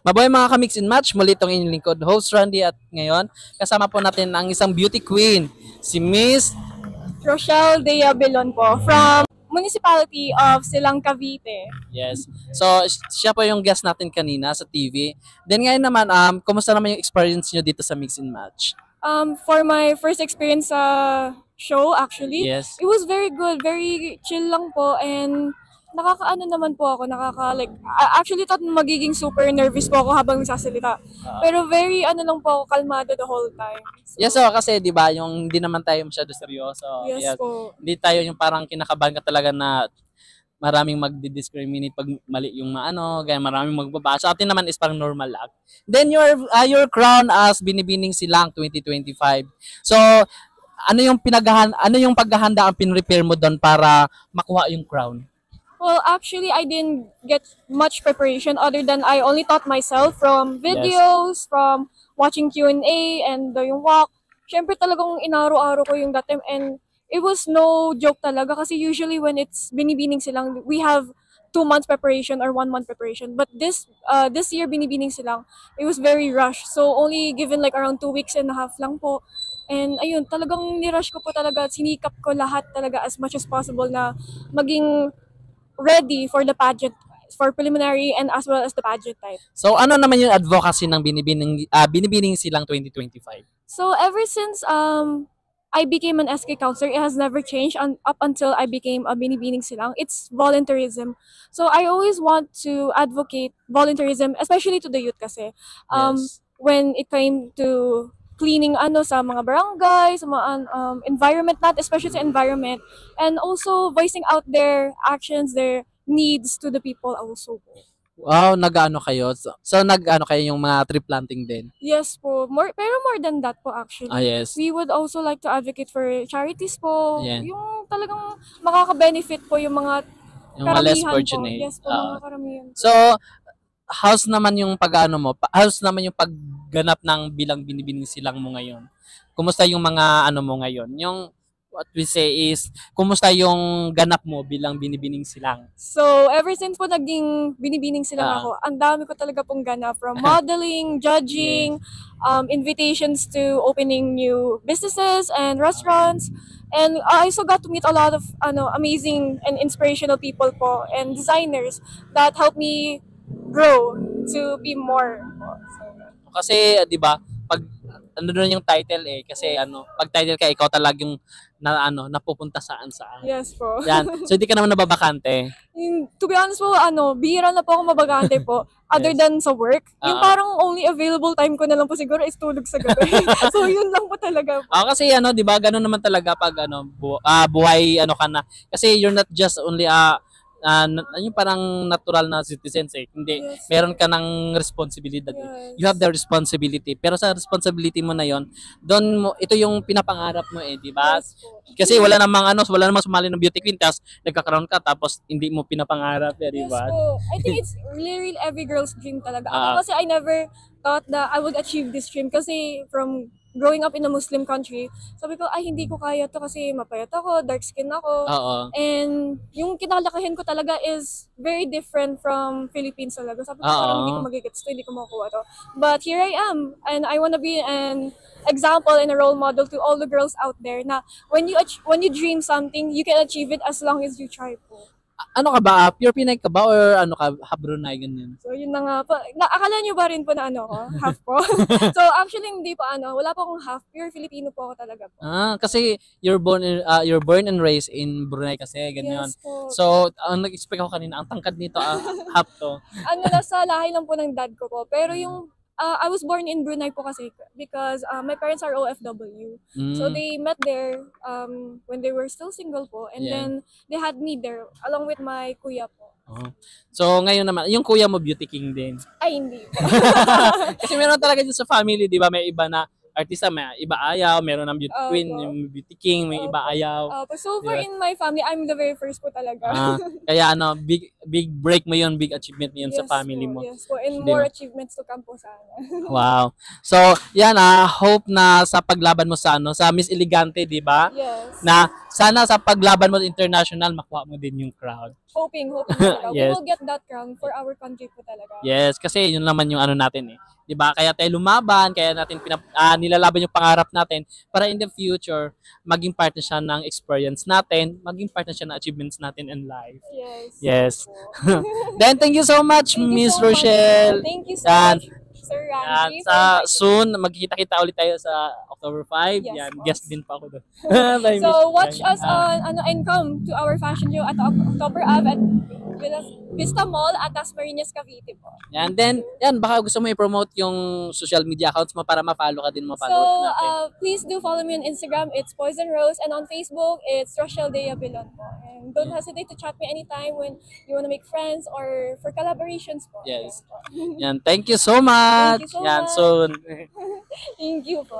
Mabuhay mga ka-mix and match, muli itong inyong lingkod, host Randy, at ngayon, kasama po natin ang isang beauty queen, si Miss Rochelle Dea Belon po from Municipality of Silang Cavite. Yes. So, siya po yung guest natin kanina sa TV. Then ngayon naman, kumusta naman yung experience nyo dito sa Mix and Match? For my first experience sa show, actually, Yes. it was very good, very chill lang po, and nakakaano naman po ako, actually thought magiging super nervous po ako habang nagsasalita. Pero very lang po ako, kalmado the whole time. So, Yes, so kasi 'di ba, yung hindi naman tayo masyado seryoso. yes po. Hindi tayo yung parang kinakabahan ka talaga na maraming magdi-discriminate pag mali yung gaya maraming magbaba. Sa atin naman is parang normal lang. Then your crown as Binibining Silang 2025. So, ano yung paghahanda ang pinrepare mo doon para makuha yung crown? Well, actually, I didn't get much preparation other than I only taught myself from videos, from watching Q&A, and yung walk. Siyempre talagang inaro-aro ko yung that time, and it was no joke talaga kasi usually when it's Binibining Silang, we have 2 months preparation or 1 month preparation. But this year, Binibining Silang, it was very rushed. So only given like around 2 weeks and a half lang po. And ayun, talagang nirush ko po talaga, sinikap ko lahat talaga as much as possible na maging ready for the pageant, for preliminary and as well as the pageant type. So, ano naman yung advocacy ng Binibining Silang 2025? So, ever since I became an SK counselor, it has never changed up until I became a Binibining Silang. It's volunteerism. So, I always want to advocate volunteerism, especially to the youth kasi. Yes. When it came to cleaning sa mga barangay, sa mga environment natin, especially sa environment, and also voicing out their actions, their needs to the people also. Wow, nag-ano kayo? So nag-ano kayo yung mga tree planting din? Yes po. Pero more than that po actually. Yes. We would also like to advocate for charities po. Yeah. Yung talagang makaka-benefit po yung mga Yung mga less karamihan fortunate. po. Yes po, mga karamihan. So, how's naman yung how's naman yung pagganap ng bilang Binibining Silang mo ngayon? Kumusta yung mga mo ngayon? Yung what we say is, kumusta yung ganap mo bilang Binibining Silang? So, ever since po naging Binibining Silang ako, ang dami ko talaga pong ganap from modeling, judging, invitations to opening new businesses and restaurants. And I also got to meet a lot of amazing and inspirational people po and designers that helped me grow to be more. Kasi 'di ba, pag doon yung title kasi pag title ka ikaw talaga yung napupunta saan. Yes po. Yan. So hindi ka naman nababakante. To be honest po, bihira na po ako mabagante po other than sa work. Yung parang only available time ko na lang po siguro is tulog sa gabi. So yun lang po talaga po. Kasi 'di ba, ganoon naman talaga pag buhay ka na. Kasi you're not just only yung parang natural na citizens Hindi. Yes. Meron ka ng responsibilidad. Yes. You have the responsibility. Pero sa responsibility mo na yon, ito yung pinapangarap mo di ba? Yes po. Kasi wala namang sumali ng beauty queen tapos nagkakaroon ka tapos hindi mo pinapangarap di ba? Yes po. I think it's really every girl's dream talaga. Ako kasi I never thought that I would achieve this dream kasi from growing up in a Muslim country, sabi ko, hindi ko kaya to kasi mapayat ako, dark skin ako. And yung kinalakahin ko talaga is very different from Philippines talaga. Sabi ko, parang hindi ko magigets to, hindi ko makuha to. But here I am, and I wanna be an example and a role model to all the girls out there na when you dream something, you can achieve it as long as you try po. Ano ka ba? Pure Pinay ka ba? Or half Brunei, ganyan? So, yun na nga po. Akala nyo ba rin po na half po? So, actually, hindi po wala po akong half. Pure Filipino po ako talaga po. Kasi you're born and raised in Brunei kasi, ganyan. Yes po. So, nag-expect ako kanina, ang tangkad nito, half to. Nasa lahi lang po ng dad ko po. Pero yung I was born in Brunei po kasi because my parents are OFW. So they met there when they were still single po, and then they had me there along with my kuya po. So ngayon naman, yung kuya mo beauty king din. Ay, hindi po. Kasi meron talaga dyan sa family, di ba? May iba na artista, may iba ayaw, meron ng beauty queen, Opo. yung beauty king, may iba Opo. ayaw. So far Diba? in my family, I'm the very first po talaga. Kaya ano, big break mo yun, big achievement mo yun sa Yes family po, mo. yes po. And Di more ba? achievements to come po sana. Wow. So, yan hope na sa paglaban mo sa sa Miss Elegante, 'di ba? Yes. Na sana sa paglaban mo international makuha mo din yung crowd. Hoping talaga. Yes. We will get that crown for our country po talaga. Yes, kasi yun naman yung ano natin 'Di ba? Kaya tayo lumaban, kaya natin nilalaban yung pangarap natin para in the future maging part na siya ng experience natin, maging part na siya ng achievements natin in life. Yes. Yes. Po. Then thank you so much, Thank you Miss so much. Rochelle. Thank you so Yan. much, Sir Yan, Randy. sa soon magkikita-kita ulit tayo sa October 5. Yes, Yan, boss. guest din pa ako doon. Bye, So Miss. watch Yan. us on and come to our fashion show at October Ave at Vista Mall at Dasmariñas, Cavite po. Yan, then, yan, baka gusto mo i-promote yung social media accounts mo para ma-follow ka din mo So followers natin. please do follow me on Instagram. It's Poison Rose, and on Facebook it's Rochelle Dea Bilon po. And don't hesitate to chat me anytime when you want to make friends or for collaborations po. Yes. Yes po. Yan, thank you so much. Thank you so Yan, much. soon. Thank you po.